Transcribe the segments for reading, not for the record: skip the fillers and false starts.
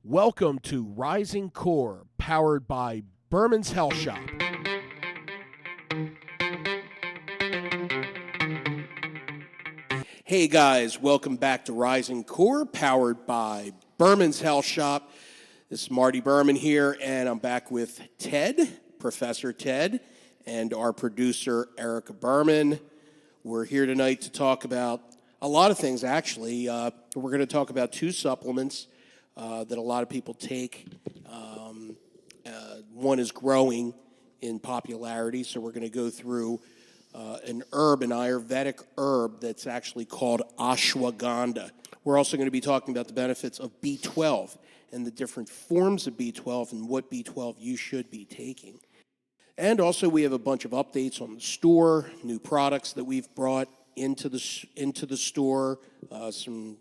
Welcome to Rising Core, powered by Burman's Health Shop. Hey guys, welcome back to Rising Core, powered by Burman's Health Shop. This is Marty Burman here, and I'm back with Ted, Professor Ted, and our producer, Erica Burman. We're here tonight to talk about a lot of things, actually. We're going to talk about two supplements that a lot of people take. One is growing in popularity, so we're going to go through an Ayurvedic herb that's actually called Ashwagandha. We're also going to be talking about the benefits of B12 and the different forms of B12 and what B12 you should be taking. And also we have a bunch of updates on the store, new products that we've brought into the store, some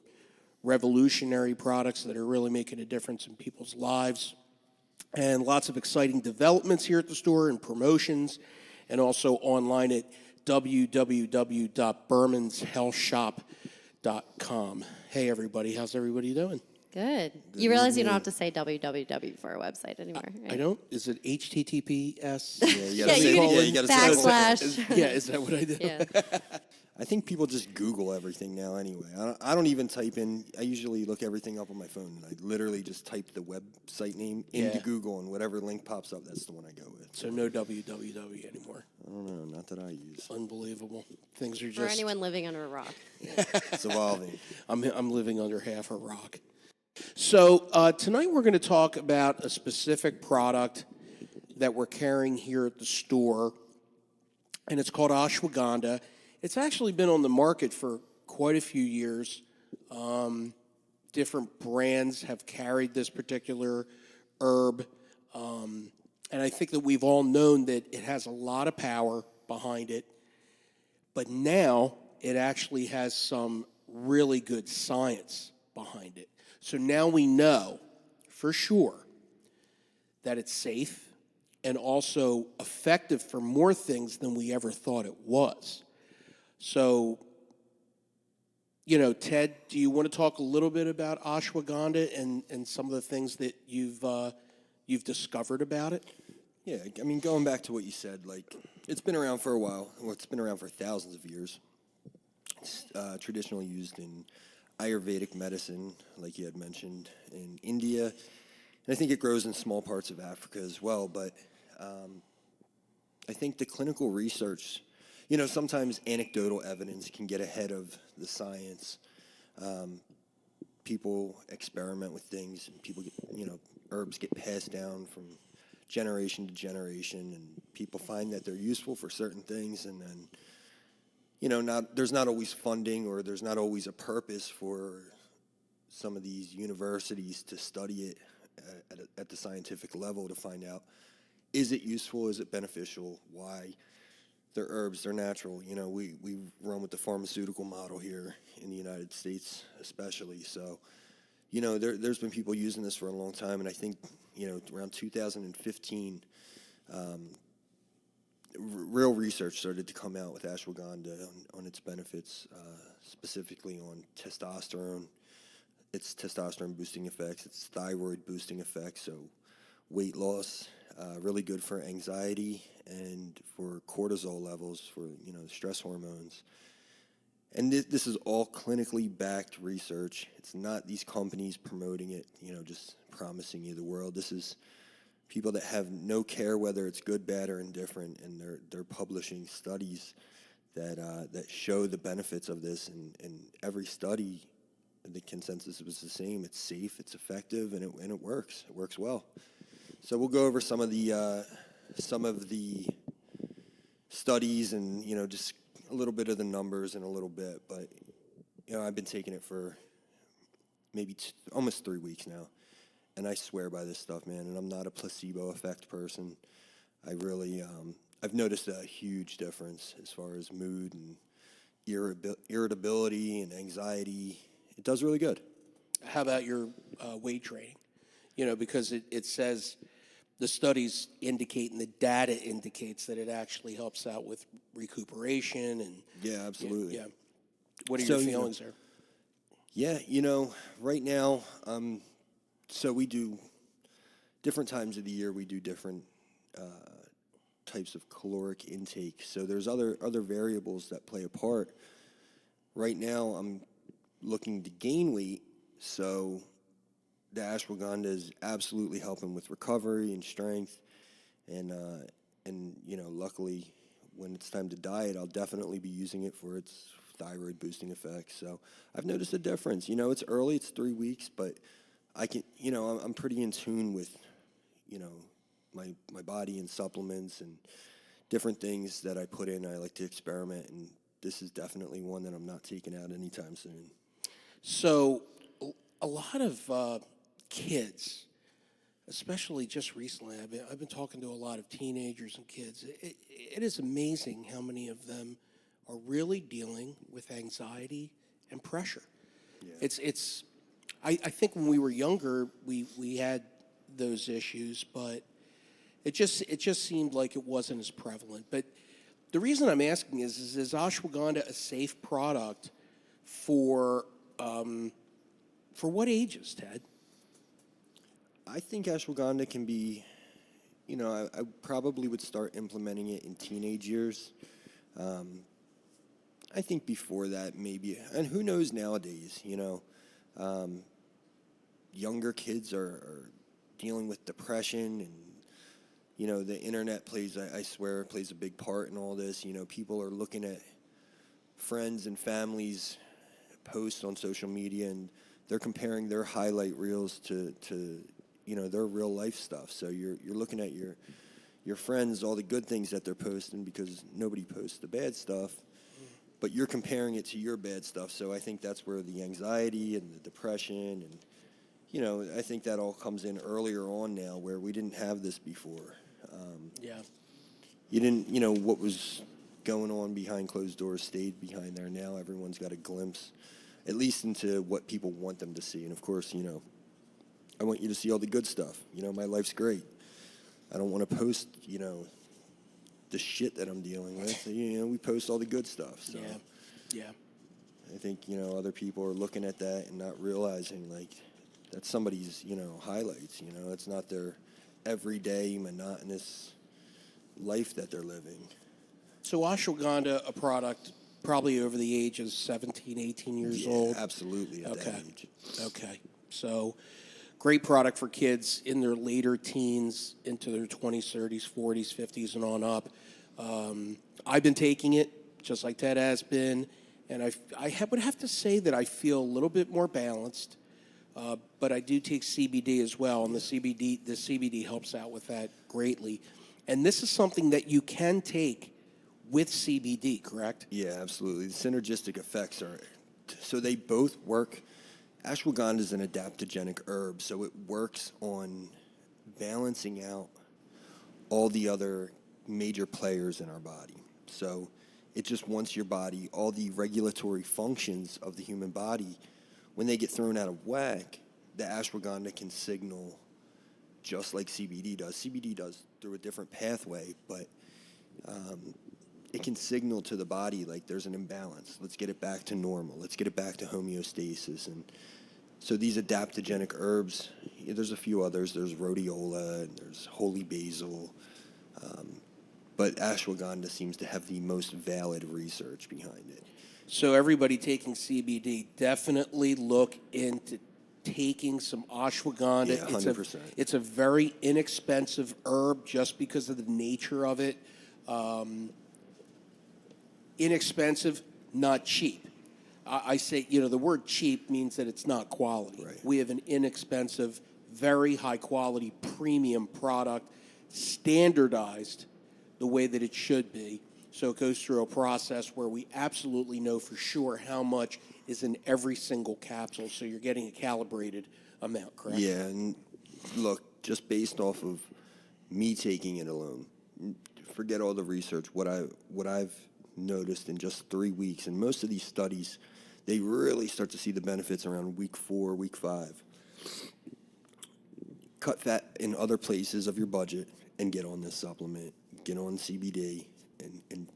revolutionary products that are really making a difference in people's lives, and lots of exciting developments here at the store and promotions, and also online at www.burmanshealthshop.com. Hey everybody, how's everybody doing? Good. You realize you don't have to say www for our website anymore, right? I don't? Is it HTTPS? You gotta backslash. Yeah, is that what I do? Yeah. I think people just Google everything now anyway. I don't even type in. I usually look everything up on my phone. And I literally just type the website name into Google, and whatever link pops up, that's the one I go with. So no www anymore. I don't know. Not that I use. Unbelievable. Things are just... For anyone living under a rock. It's evolving. I'm living under half a rock. So tonight we're going to talk about a specific product that we're carrying here at the store, and it's called Ashwagandha. It's actually been on the market for quite a few years. Different brands have carried this particular herb, and I think that we've all known that it has a lot of power behind it, but now it actually has some really good science behind it. So now we know for sure that it's safe and also effective for more things than we ever thought it was. So, Ted, do you want to talk a little bit about ashwagandha and some of the things that you've discovered about it? Yeah, I mean, going back to what you said, like, it's been around for a while. Well, it's been around for thousands of years. It's traditionally used in Ayurvedic medicine, like you had mentioned, in India. And I think it grows in small parts of Africa as well. But I think the clinical research, sometimes anecdotal evidence can get ahead of the science. People experiment with things, and people get, herbs get passed down from generation to generation, and people find that they're useful for certain things, and then there's not always funding, or there's not always a purpose for some of these universities to study it at the scientific level to find out, is it useful, is it beneficial, why? They're herbs, they're natural. We run with the pharmaceutical model here in the United States especially. So, there's been people using this for a long time, and I think, around 2015, real research started to come out with ashwagandha on its benefits, specifically on testosterone, its testosterone boosting effects, its thyroid boosting effects, so weight loss, really good for anxiety and for cortisol levels, for stress hormones. And this is all clinically backed research. It's not these companies promoting it, just promising you the world. This is people that have no care whether it's good, bad, or indifferent, and they're publishing studies that show the benefits of this. And every study, the consensus was the same. It's safe, it's effective, and it works. It works well. So we'll go over some of the studies and just a little bit of the numbers in a little bit. But I've been taking it for maybe almost 3 weeks now. And I swear by this stuff, man, and I'm not a placebo effect person. I really, I've noticed a huge difference as far as mood and irritability and anxiety. It does really good. How about your weight training? Because it says the studies indicate and the data indicates that it actually helps out with recuperation and... Yeah, absolutely. Yeah. What are your feelings there? Yeah, right now, So we do different times of the year. We do different types of caloric intake. So there's other variables that play a part. Right now, I'm looking to gain weight, so the ashwagandha is absolutely helping with recovery and strength. And luckily, when it's time to diet, I'll definitely be using it for its thyroid boosting effects. So I've noticed a difference. It's early, it's 3 weeks, but I can, I'm pretty in tune with, my body and supplements and different things that I put in. I like to experiment, and this is definitely one that I'm not taking out anytime soon. So a lot of kids, especially just recently, I've been talking to a lot of teenagers and kids. It is amazing how many of them are really dealing with anxiety and pressure. Yeah. I think when we were younger, we had those issues, but it just seemed like it wasn't as prevalent. But the reason I'm asking is ashwagandha a safe product for what ages, Ted? I think ashwagandha can be, I probably would start implementing it in teenage years. I think before that, maybe, and who knows nowadays, younger kids are dealing with depression, and, the internet I swear, plays a big part in all this. People are looking at friends and families' posts on social media, and they're comparing their highlight reels to their real life stuff. So you're looking at your friends, all the good things that they're posting, because nobody posts the bad stuff, but you're comparing it to your bad stuff. So I think that's where the anxiety and the depression and, I think that all comes in earlier on now, where we didn't have this before. Yeah. You didn't, what was going on behind closed doors stayed behind there. Now everyone's got a glimpse, at least into what people want them to see. And of course, I want you to see all the good stuff. My life's great. I don't want to post, the shit that I'm dealing with. We post all the good stuff. So Yeah. I think, other people are looking at that and not realizing, like, that's somebody's, highlights. It's not their everyday monotonous life that they're living. So ashwagandha, a product probably over the age of 17, 18 years Yeah, old? absolutely at that age. Okay. So great product for kids in their later teens into their 20s, 30s, 40s, 50s, and on up. I've been taking it, just like Ted has been, and would have to say that I feel a little bit more balanced, but I do take CBD as well, and the CBD helps out with that greatly. And this is something that you can take with CBD, correct? Yeah, absolutely. The synergistic effects so they both work. Ashwagandha is an adaptogenic herb, so it works on balancing out all the other major players in our body. So it just wants your body, all the regulatory functions of the human body, when they get thrown out of whack, the ashwagandha can signal just like CBD does. CBD does through a different pathway, but it can signal to the body like there's an imbalance. Let's get it back to normal. Let's get it back to homeostasis. And so these adaptogenic herbs, there's a few others. There's rhodiola, and there's holy basil. But ashwagandha seems to have the most valid research behind it. So everybody taking CBD, definitely look into taking some ashwagandha. Yeah, 100%. It's a very inexpensive herb just because of the nature of it. Inexpensive, not cheap. I say, the word cheap means that it's not quality. Right. We have an inexpensive, very high quality premium product, standardized the way that it should be. So it goes through a process where we absolutely know for sure how much is in every single capsule. So you're getting a calibrated amount, correct? Yeah, and look, just based off of me taking it alone, forget all the research, what I've noticed in just 3 weeks, and most of these studies, they really start to see the benefits around week 4, week 5. Cut fat in other places of your budget and get on this supplement, get on CBD, and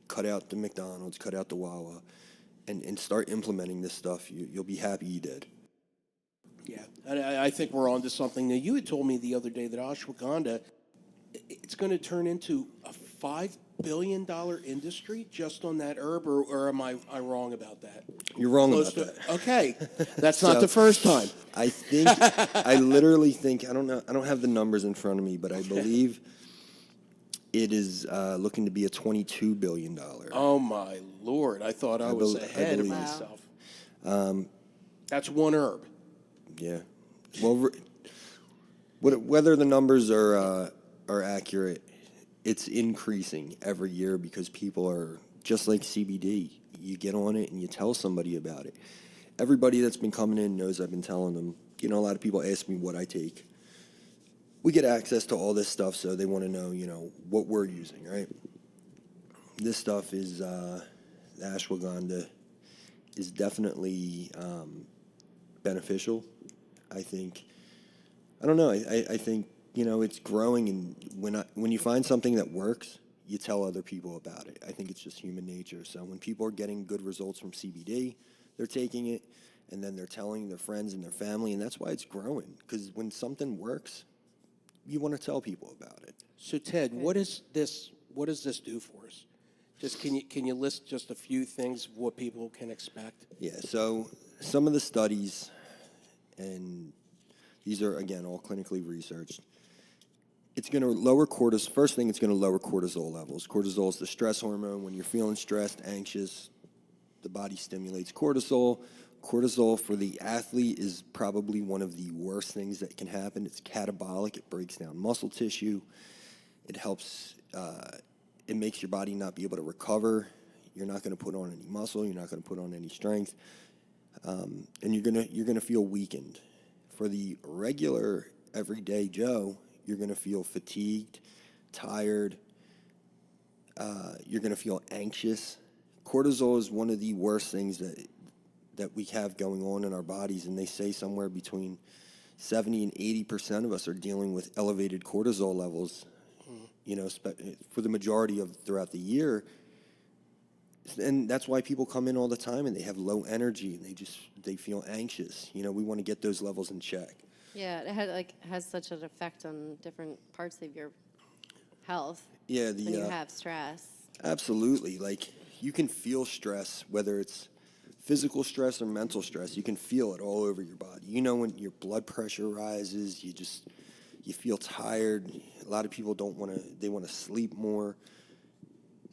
cut out the McDonald's, cut out the Wawa, and start implementing this stuff. You'll be happy you did. Yeah, and I think we're on to something. Now, you had told me the other day that ashwagandha, it's going to turn into a $5 billion industry just on that herb, or am I wrong about that? You're wrong Close about to, that. okay, that's not So- the first time. I think, I literally think, I don't know, I don't have the numbers in front of me, but I believe it is looking to be a $22 billion. Oh, my Lord. I thought I was ahead of believe. myself. That's one herb. Yeah. Well, whether the numbers are accurate, it's increasing every year because people are just like CBD. You get on it and you tell somebody about it. Everybody that's been coming in knows I've been telling them. You know, a lot of people ask me what I take. We get access to all this stuff, so they want to know, what we're using, right? This stuff is, the ashwagandha is definitely beneficial. I think, I don't know, I think, it's growing, and when you find something that works, you tell other people about it. I think it's just human nature. So when people are getting good results from CBD, they're taking it, and then they're telling their friends and their family, and that's why it's growing. Because when something works, you want to tell people about it. So, Ted, what does this do for us? Just can you list just a few things of what people can expect? Yeah, so some of the studies, and these are, again, all clinically researched, it's going to lower cortisol. First thing, it's going to lower cortisol levels. Cortisol is the stress hormone. When you're feeling stressed, anxious, the body stimulates cortisol. Cortisol for the athlete is probably one of the worst things that can happen. It's catabolic. It breaks down muscle tissue. It helps, it makes your body not be able to recover. You're not going to put on any muscle. You're not going to put on any strength. And you're gonna feel weakened. For the regular, everyday Joe, you're going to feel fatigued, tired. You're going to feel anxious. Cortisol is one of the worst things that we have going on in our bodies, and they say somewhere between 70 and 80% of us are dealing with elevated cortisol levels, for the majority of throughout the year. And that's why people come in all the time and they have low energy and they feel anxious. We want to get those levels in check. Yeah, it has such an effect on different parts of your health. Yeah, when you have stress. Absolutely. Like, you can feel stress, whether it's physical stress or mental stress. You can feel it all over your body. When your blood pressure rises, you feel tired. A lot of people they want to sleep more.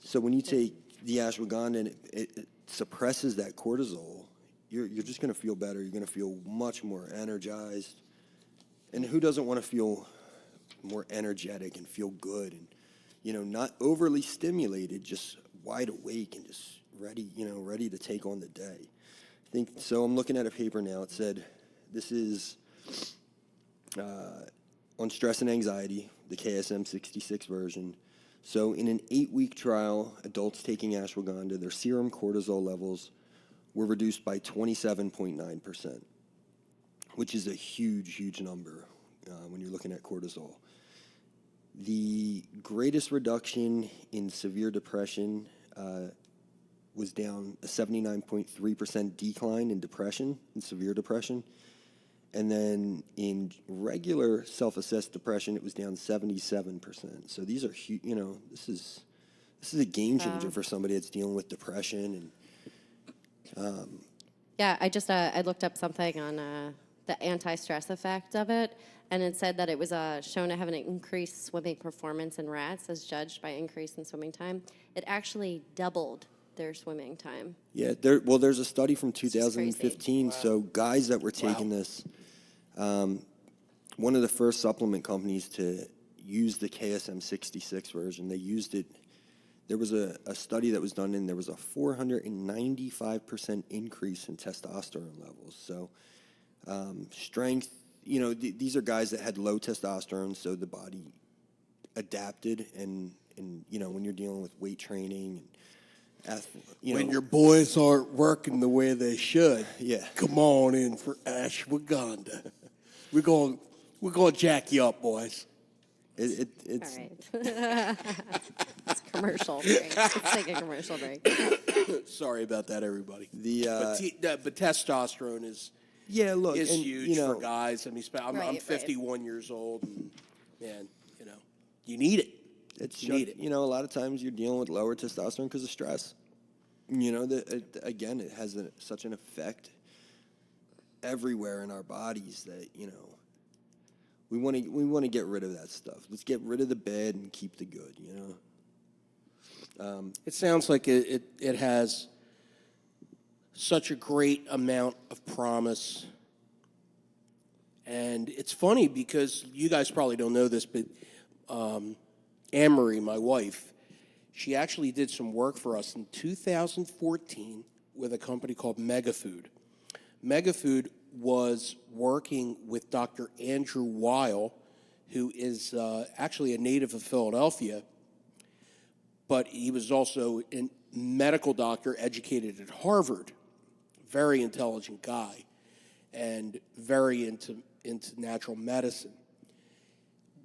So when you take the ashwagandha and it suppresses that cortisol, you're just going to feel better. You're going to feel much more energized. And who doesn't want to feel more energetic and feel good and, not overly stimulated, just wide awake and just ready to take on the day. I think, so I'm looking at a paper now. It said, this is on stress and anxiety, the KSM-66 version. So in an 8-week trial, adults taking ashwagandha, their serum cortisol levels were reduced by 27.9%, which is a huge, huge number when you're looking at cortisol. The greatest reduction in severe depression was down a 79.3% decline in depression, in severe depression. And then in regular self-assessed depression, it was down 77%. So these are huge, this is a game changer for somebody that's dealing with depression. And Yeah, I looked up something on the anti-stress effect of it, and it said that it was shown to have an increased swimming performance in rats as judged by increase in swimming time. It actually doubled their swimming time. yeah, there's a study from 2015. Wow. So guys that were taking this, one of the first supplement companies to use the KSM-66 version, they used it. There was a study that was done, and there was a 495% increase in testosterone levels. So strength, these are guys that had low testosterone, so the body adapted. And when you're dealing with weight training, and When your boys aren't working the way they should, Yeah. come on in for ashwagandha. We're going to jack you up, boys. it's All right. It's commercial break. Let's take a commercial break. Sorry about that, everybody. the But testosterone Yeah, look, is and, huge you know, for guys. I mean, I'm Right, right. 51 years old, and man, you need it. it's You need it. a lot of times you're dealing with lower testosterone because of stress. Again, it has such an effect everywhere in our bodies that we want to get rid of that stuff. Let's get rid of the bad and keep the good. It sounds like it has such a great amount of promise. And it's funny because you guys probably don't know this, but Anne-Marie, my wife, she actually did some work for us in 2014 with a company called Megafood. Megafood was working with Dr. Andrew Weil, who is actually a native of Philadelphia, but he was also a medical doctor educated at Harvard. Very intelligent guy and very into natural medicine.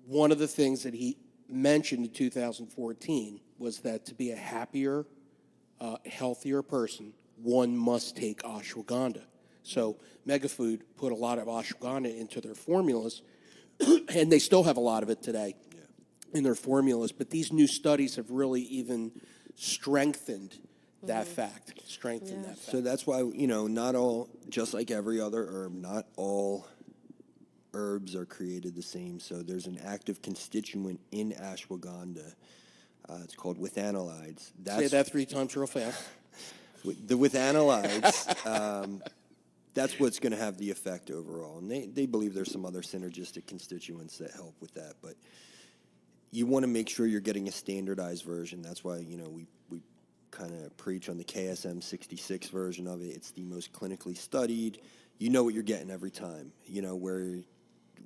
One of the things that he mentioned in 2014 was that to be a happier, healthier person, one must take ashwagandha. So Megafood put a lot of ashwagandha into their formulas, and they still have a lot of it today in their formulas. But these new studies have really even strengthened that fact. So that's why, not all, just like every other herb, not all herbs are created the same. So there's an active constituent in ashwagandha. It's called withanolides. Say that 3 times real fast. The withanolides, that's what's going to have the effect overall. And they believe there's some other synergistic constituents that help with that. But you want to make sure you're getting a standardized version. That's why, we kind of preach on the KSM 66 version of it. It's the most clinically studied. You know what you're getting every time. Where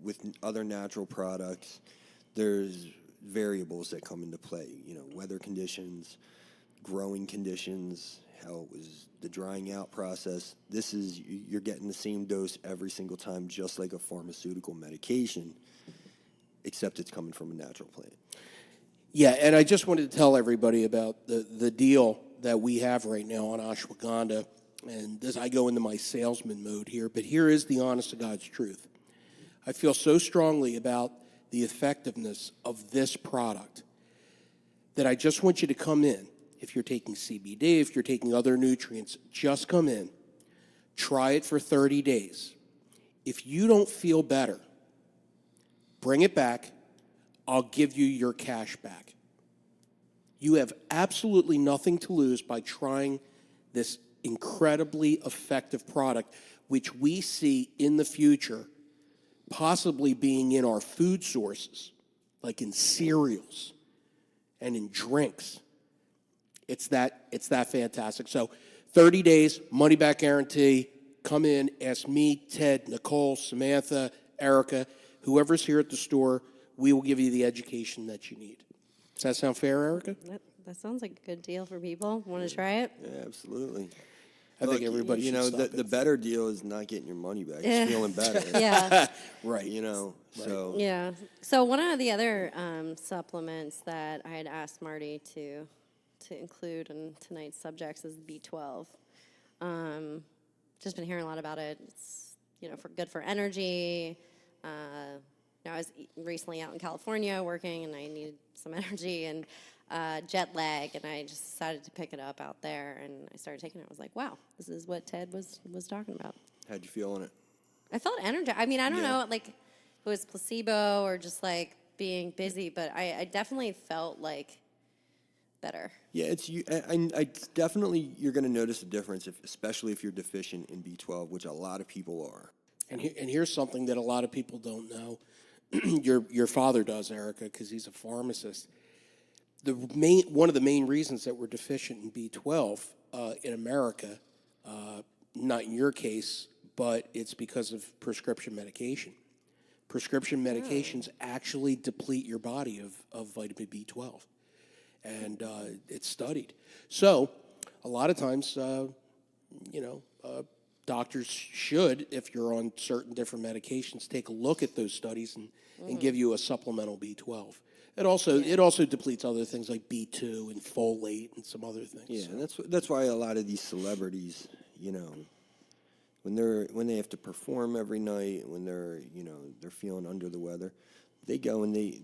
with other natural products, there's variables that come into play. Weather conditions, growing conditions, how it was the drying out process. You're getting the same dose every single time, just like a pharmaceutical medication, except it's coming from a natural plant. Yeah, and I just wanted to tell everybody about the deal that we have right now on ashwagandha. And I go into my salesman mode here, but here is the honest to God's truth. I feel so strongly about the effectiveness of this product that I just want you to come in. If you're taking CBD, if you're taking other nutrients, just come in. Try it for 30 days. If you don't feel better, bring it back. I'll give you your cash back. You have absolutely nothing to lose by trying this incredibly effective product, which we see in the future possibly being in our food sources, like in cereals and in drinks. It's that fantastic. So 30 days, money back guarantee. Come in, ask me, Ted, Nicole, Samantha, Erica, whoever's here at the store. We will give you the education that you need. Does that sound fair, Erica? That sounds like a good deal for people. Want to try it? Yeah, absolutely. I think everybody should stop the it. better deal is not getting your money back. It's feeling better. Yeah. Right. So Yeah. So one of the other supplements that I had asked Marty to include in tonight's subjects is B12. Just been hearing a lot about it. It's good for energy. I was recently out in California working, and I needed some energy and jet lag, and I just decided to pick it up out there, and I started taking it. I was like, wow, this is what Ted was talking about. how'd you feel on it? I felt energized. I mean, I don't know, like, if it was placebo or just, like, being busy, but I definitely felt, like, better. Yeah, I definitely you're going to notice a difference, especially if you're deficient in B12, which a lot of people are. And here's something that a lot of people don't know. Your father does, Erica, because he's a pharmacist. One of the main reasons that we're deficient in B12 in America, not in your case, but it's because of prescription medication. Prescription medications actually deplete your body of vitamin B12, and it's studied. So a lot of times, doctors should, if you're on certain different medications, take a look at those studies and give you a supplemental B12. It also depletes other things like B2 and folate and some other things. Yeah, and that's why a lot of these celebrities, when they have to perform every night, when they're feeling under the weather, they go and they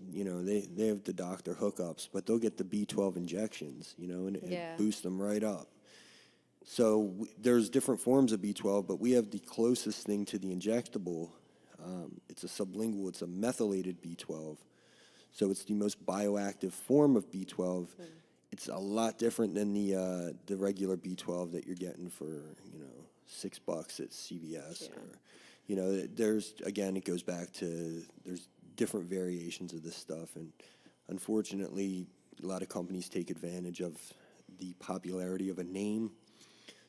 have the doctor hookups, but they'll get the B12 injections, and it boosts them right up. So there's different forms of B12, but we have the closest thing to the injectable. It's a sublingual. It's a methylated B12. So it's the most bioactive form of B12. It's a lot different than the regular B12 that you're getting for $6 at CVS or there's, again, it goes back to there's different variations of this stuff, and unfortunately a lot of companies take advantage of the popularity of a name.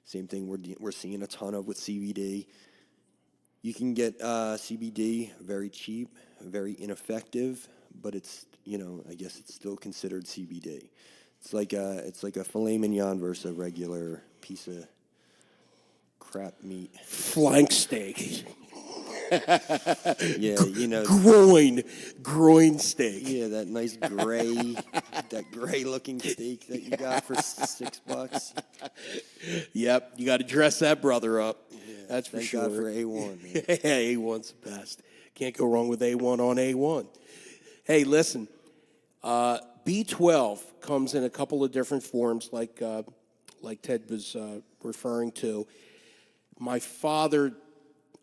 Same thing we're seeing a ton of with CBD. You can get CBD very cheap, very ineffective, but it's I guess it's still considered CBD. It's like a filet mignon versus a regular piece of crap meat. Flank steak. Yeah, groin steak. Yeah, that nice gray looking steak that you got for $6. Yep, you got to dress that brother up. Yeah, that's for sure. Thank God for A1. Man. Yeah, A1's the best. Can't go wrong with A1 on A1. Hey, listen, B12 comes in a couple of different forms, like Ted was referring to. My father,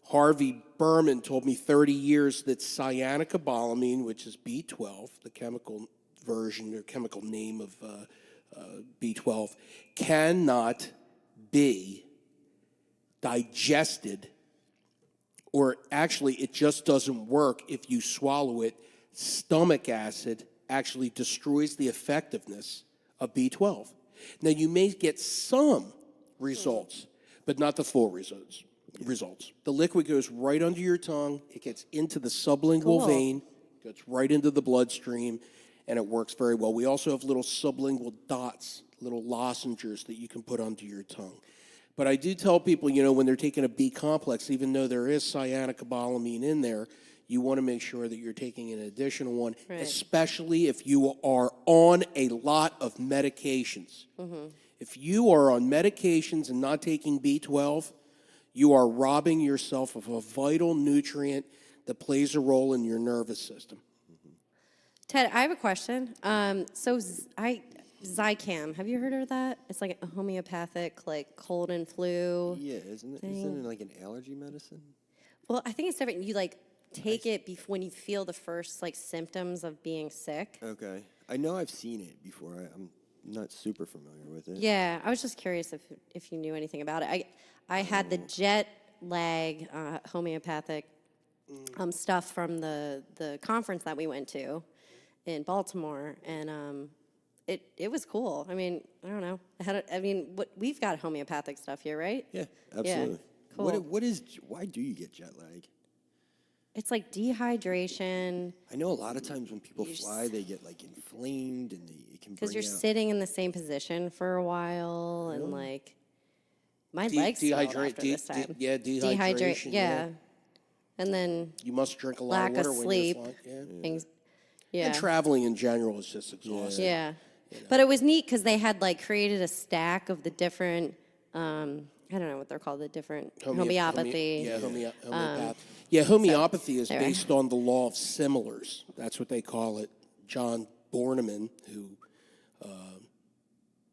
Harvey Burman, told me 30 years that cyanocobalamin, which is B12, the chemical version or chemical name of B12, cannot be digested, or actually it just doesn't work if you swallow it. Stomach acid actually destroys the effectiveness of B12. Now, you may get some results, but not the full results. The liquid goes right under your tongue. It gets into the sublingual vein, goes right into the bloodstream, and it works very well. We also have little sublingual dots, little lozenges that you can put under your tongue. But I do tell people, when they're taking a B complex, even though there is cyanocobalamin in there, you want to make sure that you're taking an additional one, especially if you are on a lot of medications. If you are on medications and not taking B12, you are robbing yourself of a vital nutrient that plays a role in your nervous system. Ted, I have a question. Zicam, have you heard of that? It's like a homeopathic, like cold and flu. Yeah, isn't it like an allergy medicine? Well, I think it's different. You take it when you feel the first symptoms of being sick. Okay, I know I've seen it before. I'm not super familiar with it. Yeah, I was just curious if you knew anything about it. I had the jet lag homeopathic stuff from the conference that we went to in Baltimore, and it was cool. I mean, I don't know. We've got homeopathic stuff here, right? Yeah, absolutely. Yeah, cool. Why do you get jet lag? It's like dehydration. I know a lot of times when people fly, they get inflamed, and it can because you're out. sitting in the same position for a while, and my legs swelled after this time. Dehydration. Yeah. And then you must drink a lot lack of water of when sleep. you're flying. Yeah. And traveling in general is just exhausting. Yeah. But it was neat because they had created a stack of the different, I don't know what they're called, the different homeopathy. Homeopathy is based on the law of similars. That's what they call it. John Burman, who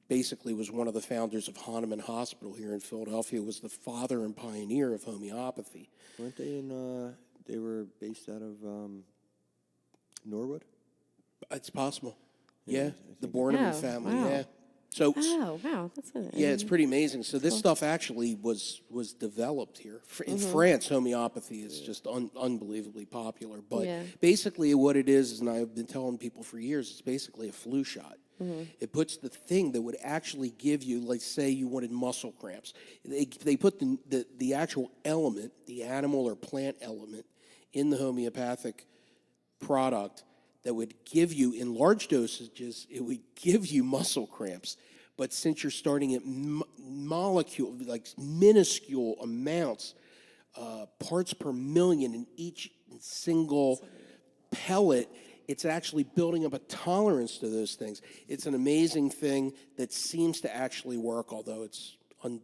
basically was one of the founders of Hahnemann Hospital here in Philadelphia, was the father and pioneer of homeopathy. Weren't they they were based out of Norwood? It's possible. Yeah, the Burman family, wow. So, wow, that's it's pretty amazing. So this stuff actually was developed here. In France, homeopathy is just unbelievably popular. But basically what it is, and I've been telling people for years, it's basically a flu shot. It puts the thing that would actually give you, say you wanted muscle cramps. They put the actual element, the animal or plant element, in the homeopathic product that would give you, in large dosages, it would give you muscle cramps. But since you're starting at minuscule amounts, parts per million in each single pellet, it's actually building up a tolerance to those things. It's an amazing thing that seems to actually work, although it's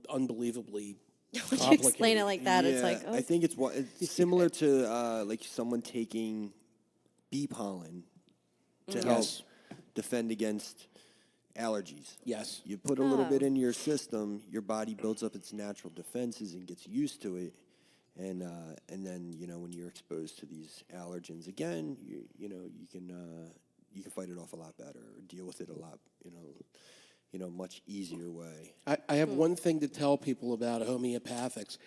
unbelievably When you explain it like that, it's like, oh. I think it's similar to like someone taking bee pollen to help Yes. defend against allergies. Yes. You put a little bit in your system, your body builds up its natural defenses and gets used to it. And then, you know, when you're exposed to these allergens again, you can fight it off a lot better or deal with it a lot, much easier way. I have one thing to tell people about homeopathics.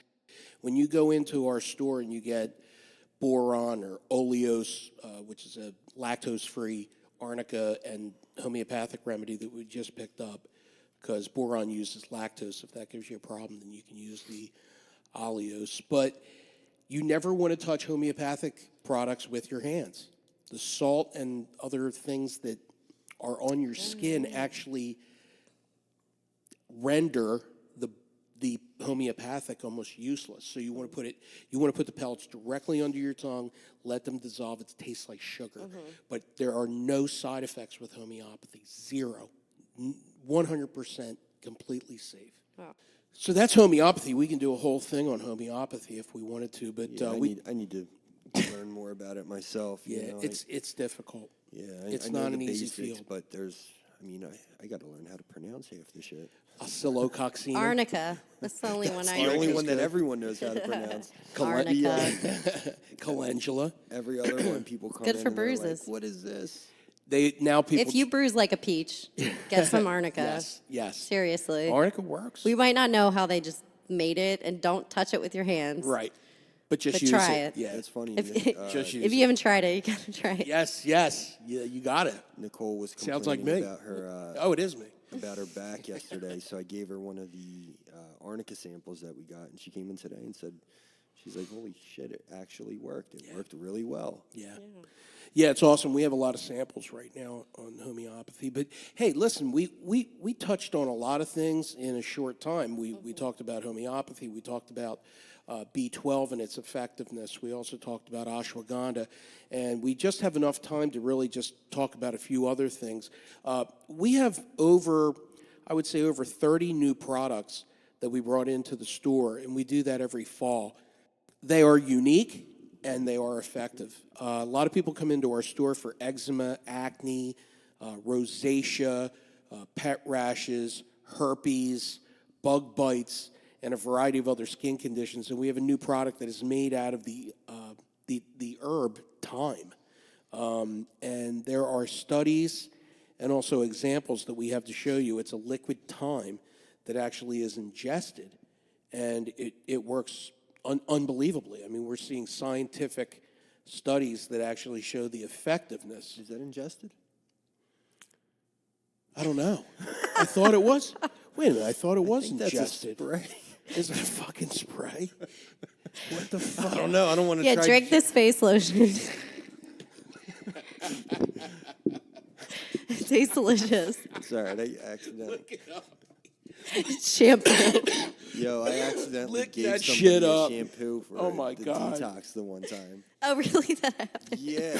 When you go into our store and you get boron or oleose, which is a lactose-free arnica and homeopathic remedy that we just picked up, because boron uses lactose. If that gives you a problem, then you can use the oleose. But you never want to touch homeopathic products with your hands. The salt and other things that are on your skin actually render the homeopathic almost useless. So you want to put the pellets directly under your tongue, let them dissolve. It tastes like sugar. But there are no side effects with homeopathy. Zero. 100% completely safe. Wow. So that's homeopathy. We can do a whole thing on homeopathy if we wanted to, but I need to learn more about it myself. yeah, it's difficult. Yeah, It's I know not the an easy basics, field. but I got to learn how to pronounce half the shit. Oscillococcinum. Arnica. That's the only one I The know. only one that everyone knows how to pronounce. Arnica. Calendula. Every other one, people come Good in for and they're like, bruises. what is this? People. If you bruise like a peach, get some arnica. Yes. Seriously. Arnica works. We might not know how they just made it, and don't touch it with your hands. Right. But just But use try it. it. Yeah. That's funny. If, Just use if you haven't tried it, you gotta try it. Yes. Yeah, you got it. Nicole was Sounds like complaining me. about her Oh, it is me. about her back yesterday, so I gave her one of the arnica samples that we got, and she came in today and said, she's like, holy shit, it actually worked. It worked really well. Yeah, it's awesome. We have a lot of samples right now on homeopathy. But hey, listen, we touched on a lot of things in a short time. We talked about homeopathy. We talked about B12 and its effectiveness. We also talked about ashwagandha. And we just have enough time to really just talk about a few other things. We have over 30 new products that we brought into the store, and we do that every fall. They are unique and they are effective. A lot of people come into our store for eczema, acne, rosacea, pet rashes, herpes, bug bites, and a variety of other skin conditions. And we have a new product that is made out of the herb thyme. And there are studies and also examples that we have to show you. It's a liquid thyme that actually is ingested, and it works unbelievably. I mean, we're seeing scientific studies that actually show the effectiveness. Is that ingested? I don't know. I thought it was. Wait a minute. I thought it was That's a ingested. spray. Is it a fucking spray? What the fuck? I don't know. I don't want to Yeah, try. drink this face lotion. It tastes delicious. Sorry, I accidentally. Shampoo. Yo, I accidentally Lick gave that somebody shit a up. shampoo for Oh my the God. detox the one time. Oh, really? That happened? Yeah,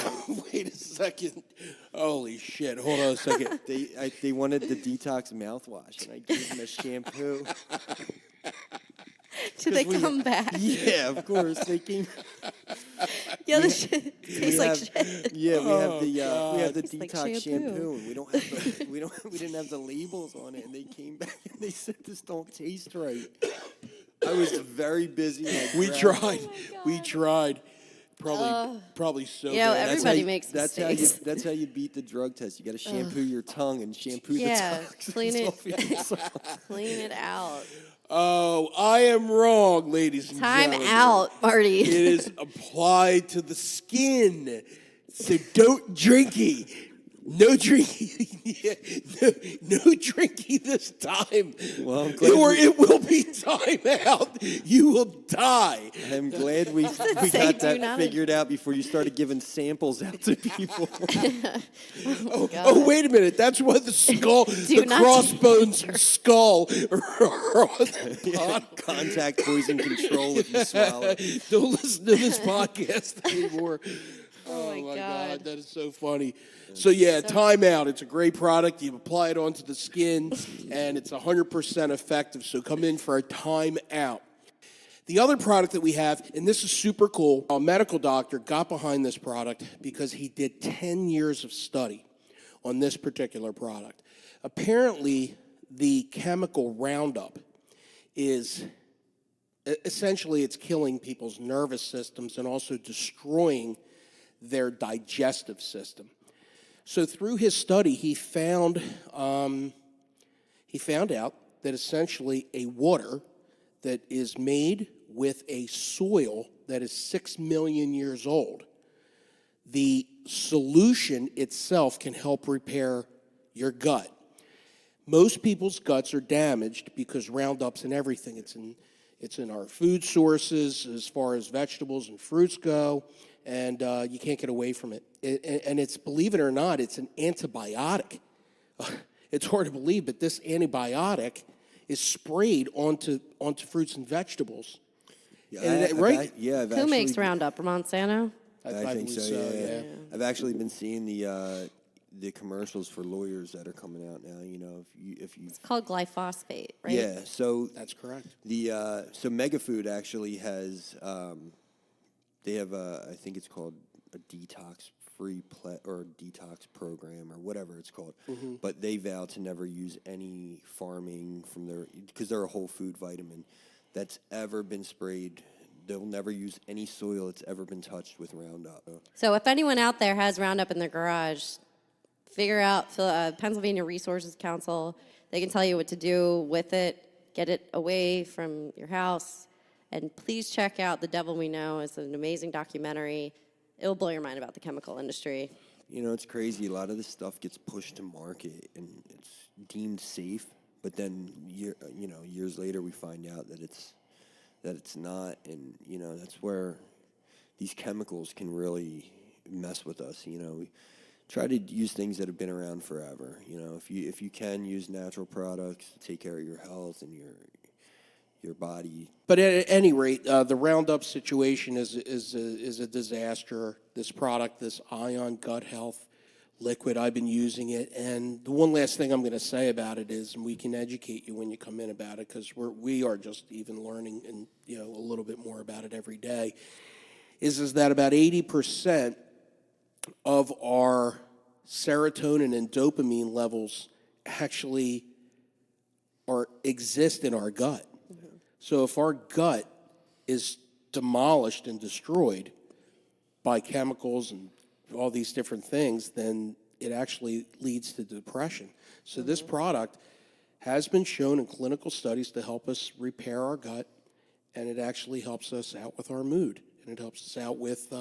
Wait a second. Holy shit. Hold on a second. they wanted the detox mouthwash, and I gave them a shampoo. Did they come back? Yeah, of course they came. Yeah, the shit tastes like shit. Yeah, we have the Tastes like detox shampoo. shampoo, and we didn't have the labels on it, and they came back and they said this don't taste right. I was very busy. And I We grabbed- tried. We tried. Probably so Yeah, bad. everybody makes That's mistakes. that's how you beat the drug test. You got to shampoo your tongue and shampoo Yeah, the toxins clean it. off your tongue. Clean it out. Oh, I am wrong, ladies and Time gentlemen. out, Marty. It is applied to the skin. So don't drinky. No drinking. No drinking this time. Well, I'm glad or we- it will be time out. You will die. I'm glad we say got do that not- figured out before you started giving samples out to people. Oh, wait a minute. That's why the skull, the not crossbones and skull are on the Yeah, contact poison control if you swallow. Don't listen to this podcast anymore. Oh my God. That is so funny. So yeah, Time Out. It's a great product. You apply it onto the skin, and it's 100% effective. So come in for a Time Out. The other product that we have, and this is super cool, a medical doctor got behind this product because he did 10 years of study on this particular product. Apparently, the chemical Roundup is essentially it's killing people's nervous systems and also destroying their digestive system. So through his study, he found out that essentially a water that is made with a soil that is 6 million years old, the solution itself can help repair your gut. Most people's guts are damaged because Roundup's in everything. It's in our food sources as far as vegetables and fruits go, and you can't get away from it. And it's, believe it or not, it's an antibiotic. It's hard to believe, but this antibiotic is sprayed onto fruits and vegetables. Yeah, Right? Who makes Roundup? Monsanto? I think so. Yeah. I've actually been seeing the commercials for lawyers that are coming out now. You know, if you It's called glyphosate, right? yeah. So That's correct. So Megafood actually has they have I think it's called a detox or detox program or whatever it's called. But they vow to never use any farming from because they're a whole food vitamin that's ever been sprayed. They'll never use any soil that's ever been touched with Roundup. So if anyone out there has Roundup in their garage, figure out Pennsylvania Resources Council. They can tell you what to do with it. Get it away from your house. And please check out The Devil We Know. It's an amazing documentary. It'll blow your mind about the chemical industry. You know, it's crazy. A lot of this stuff gets pushed to market and it's deemed safe, but then years later we find out that it's not, and you know that's where these chemicals can really mess with us. You know, we try to use things that have been around forever. You know, if you can use natural products to take care of your health and your body. But at any rate, the Roundup situation is a disaster. This product, this Ion Gut Health liquid, I've been using it, and the one last thing I'm going to say about it is, and we can educate you when you come in about it, because we are just even learning and a little bit more about it every day. Is that about 80% of our serotonin and dopamine levels actually exist in our gut. So if our gut is demolished and destroyed by chemicals and all these different things, then it actually leads to depression. So this product has been shown in clinical studies to help us repair our gut, and it actually helps us out with our mood, and it helps us out with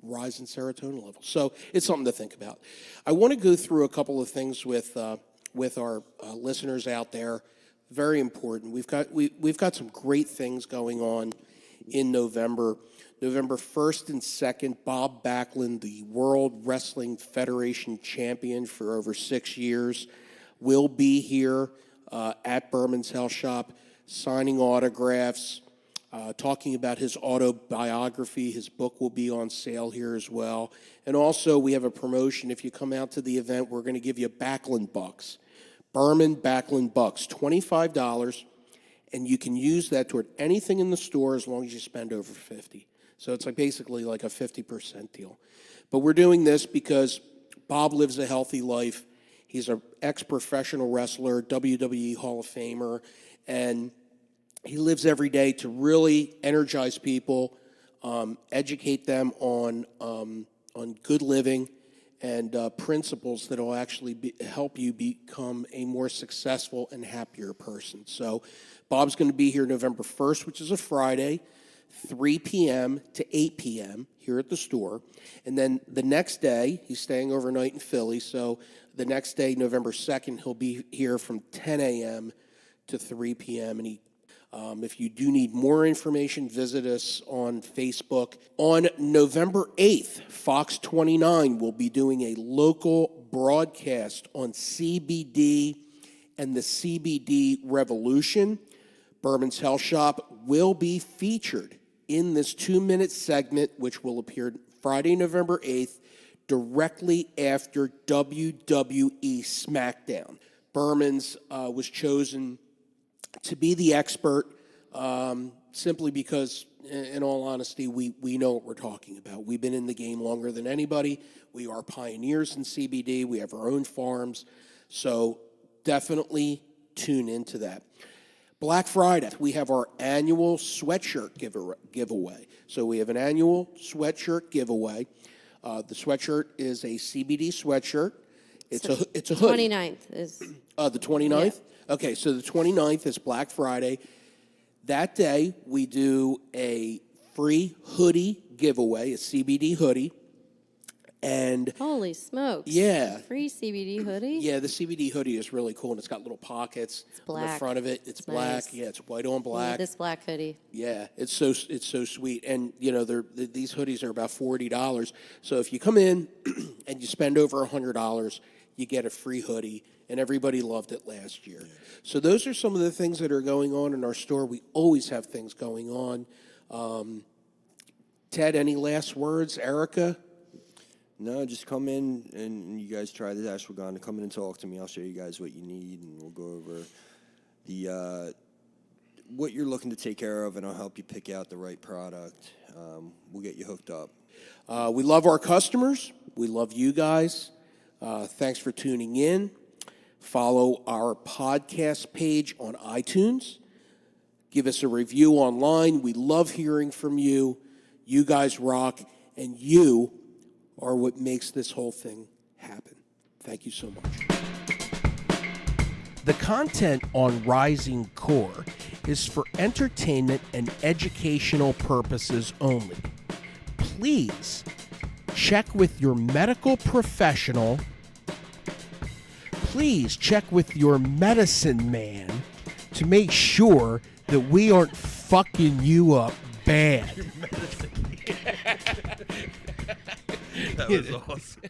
rise in serotonin levels. So it's something to think about. I want to go through a couple of things with our listeners out there. Very important. We've got some great things going on in November. November 1st and 2nd, Bob Backlund, the World Wrestling Federation champion for over 6 years, will be here at Burman's Health Shop, signing autographs, talking about his autobiography. His book will be on sale here as well. And also, we have a promotion. If you come out to the event, we're going to give you Backlund Bucks. Burman Backlund Bucks, $25, and you can use that toward anything in the store as long as you spend over $50. So it's basically like a 50% deal. But we're doing this because Bob lives a healthy life. He's an ex-professional wrestler, WWE Hall of Famer, and he lives every day to really energize people, educate them on good living, and principles that will actually help you become a more successful and happier person. So Bob's going to be here November 1st, which is a Friday, 3 p.m. to 8 p.m. here at the store. And then the next day, he's staying overnight in Philly, so the next day, November 2nd, he'll be here from 10 a.m. to 3 p.m. And if you do need more information, visit us on Facebook. On November 8th, Fox 29 will be doing a local broadcast on CBD and the CBD revolution. Burman's Health Shop will be featured in this 2-minute segment, which will appear Friday, November 8th, directly after WWE SmackDown. Burman's was chosen to be the expert simply because, in all honesty, we know what we're talking about. We've been in the game longer than anybody. We are pioneers in CBD. We have our own farms. So definitely tune into that. Black Friday, we have our annual sweatshirt giveaway. So we have an annual sweatshirt giveaway. The sweatshirt is a CBD sweatshirt. It's a hoodie. 29th is. The 29th? Yeah. Okay, so the 29th is Black Friday. That day, we do a free hoodie giveaway, a CBD hoodie. And Holy smokes. Yeah. Free CBD hoodie? Yeah, the CBD hoodie is really cool, and it's got little pockets on the front of it. It's black. Nice. Yeah, it's white on black. This black hoodie. Yeah, it's so sweet. And, you know, these hoodies are about $40. So if you come in and you spend over $100, you get a free hoodie, and everybody loved it last year. So those are some of the things that are going on in our store. We always have things going on. Ted, any last words? Erica? No, just come in and you guys try this ashwagandha. Come in and talk to me. I'll show you guys what you need, and we'll go over the what you're looking to take care of, and I'll help you pick out the right product. We'll get you hooked up. We love our customers. We love you guys. Thanks for tuning in. Follow our podcast page on iTunes. Give us a review online. We love hearing from you. You guys rock, and you are what makes this whole thing happen. Thank you so much. The content on Rising Core is for entertainment and educational purposes only. Please check with your medical professional. Please check with your medicine man to make sure that we aren't fucking you up bad. That was awesome.